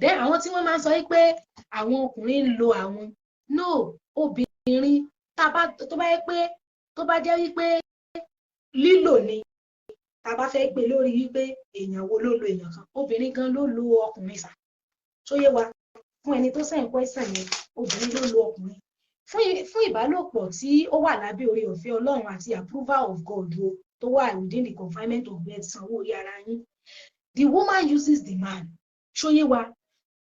then àwọn tí wọ́n máa ń sọ pé àwọn ọkùnrin ń lo àwọn no obìnrin tó bá jẹ́ wípé lílò ni tá bá fẹ́ gbé lórí wípé èèyàn wo ló lo èèyàn kan obìnrin gan ló lo ọkùnrin sà tó yé wa fún ẹni tó sẹ́yìn question yẹn obìnrin ló lo ọkùnrin fún ìbálòpọ̀ tí ó wà lábẹ́ orí ọ̀fẹ́ Ọlọ́run àti approval of God o tó wà within the confinement of bed sanwó orí ara yín the woman uses the man ṣó yé wa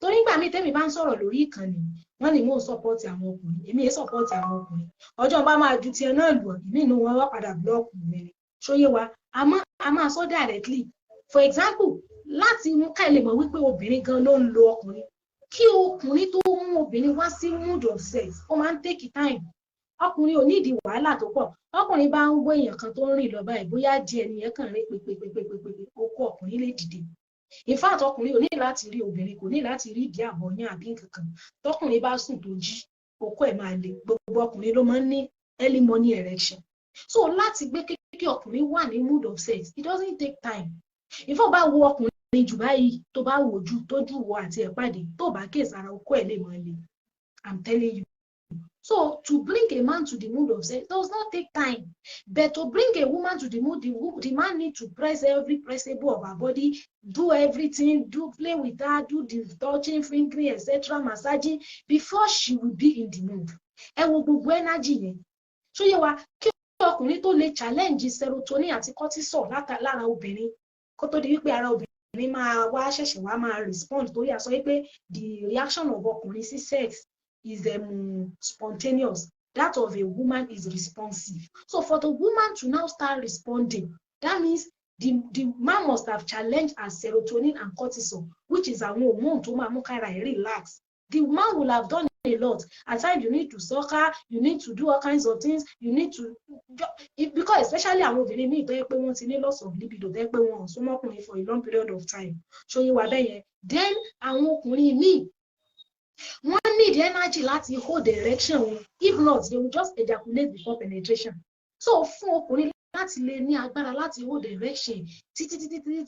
torí gbà mí tẹ́mi bá ń sọ̀rọ̀ lórí ìkànnì wọ́n ní mò ń support àwọn ọkùnrin èmi ẹ̀ support àwọn ọkùnrin ọjọ́ bá máa ju tiẹ̀ náà lù ìmí inú wọn wá padà blọ́ọ̀kù mi ni ṣó yé wa a máa sọ directly for example láti mú ká lè mọ̀ wípé obìnrin gan ló ń lo ọkùnrin kí ọkùnrin tó mú obìnrin wá sí mood of sex ó máa ń take time ọkùnrin ò ní ìdí wàhálà tó pọ̀ ọkùnrin bá ń wọ èèyàn kan tó ń rìn lọ báyìí bóyá díẹ̀ nìyẹn kàn rí pépépépépépé okó ọkùnrin lè dìde in fact ọkùnrin ò ní láti rí obìnrin kò ní láti rí ìdí àbọ̀yán àbí nǹkan tọkùnrin bá sùn tó jí okó ẹ̀ máa le gbogbo ọkùnrin ló máa ń ní early morning erection so láti gbé kékeré ọkùnrin wà ní mood of sex it doesn't take time in fact bá wo ọkùnrin jù báyìí tó bá wò ju tójú wọ àti ẹ̀ pàdé tó bá kéèsára okó ẹ̀ lè máa le I'm telling you. So to bring a man to the mood of sex does not take time. But to bring a woman to the mood, the man needs to press every pressable of her body, do everything, play with her, do the touching, fingering, etc., massaging before she will be in the mood. Ẹ wo gbogbo energy yẹn. So yẹ wa kí ọkùnrin tó lè challenge serotonin àti cortisol lára obìnrin kó tó di wípé ara obìnrin máa wá ṣẹ̀ṣẹ̀ wá máa respond torí a sọ wípé the reaction of ọkùnrin sí sex is spontaneous. That of a woman is responsive. So for the woman to now start responding, that means the man must have challenged her serotonin and cortisol, which is a hormone to relax. The man will have done a lot. At times you need to suck her, you need to do all kinds of things, you need to because especially àwọn obìnrin míì tó yẹ pé wọ́n ti ní loss of libido tó yẹ pé wọ́n so mọ́kùnrin for a long period of time. So you were there. Then àwọn ọkùnrin míì wọ́n need energy láti hold the erection wọn if not they will just ejaculate before penetration so fún ọkùnrin láti lè ní agbára láti hold the erection títí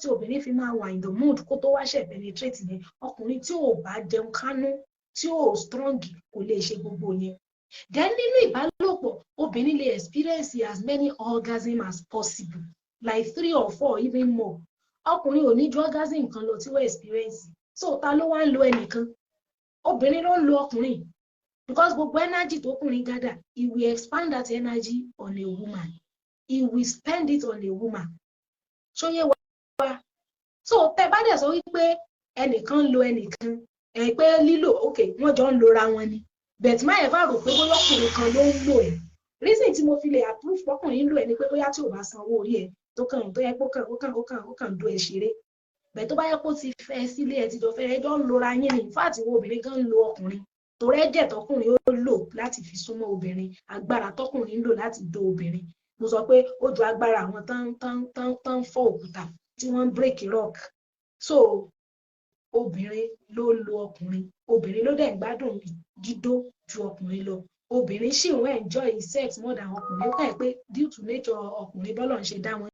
tí obìnrin fi máa wà in the mood kó tó wá ṣe penetrate yẹn ọkùnrin tí ò bá jẹun kánú tí ò strong kò lè ṣe gbogbo yẹn then nínú ìbálòpọ̀ obìnrin lè experience as many orgasms as possible like 3 or 4 even more ọkùnrin ò ní ju orgasm kan lọ tí wọ́n experience so ta ló wá ń lo ẹnìkan obìnrin ló ń lo ọkùnrin because gbogbo energy tó kùnrin gather he will expand that energy on a woman he will spend it on a woman so yé wa so tẹ bá dẹ̀ sọ wípé ẹnìkan lo ẹnìkan pé lílò okay wọ́n jọ ń lora wọn ni but má ever rò pé bóyá ọkùnrin kan ló ń lò ẹ̀ reason tí mo fi lè approve ọkùnrin ń lò ẹ̀ ni pé bóyá tí ò bá san owó orí ẹ̀ tó yẹ ó kàn do ẹ̀ ṣeré bẹ́ẹ̀ tó bá yẹ kó ti fẹ́ sílé ẹ ti jọ fẹ́ ẹjọ́ ń lora yín ni fáàtì wo obìnrin kan ń lo ọkùnrin torí ẹ̀jẹ̀ tọkùnrin ó lò láti fi súnmọ́ obìnrin agbára tọkùnrin ń lò láti do obìnrin mo sọ pé ó ju agbára àwọn tán fọ́ òkúta tí wọ́n ń break rock so obìnrin ló lo ọkùnrin obìnrin ló dẹ̀ ń gbádùn dídó ju ọkùnrin lọ obìnrin sì ń enjoy sex more than ọkùnrin ó kàn pé due to nature ọkùnrin bọ́lọ̀ ń ṣe dá wọn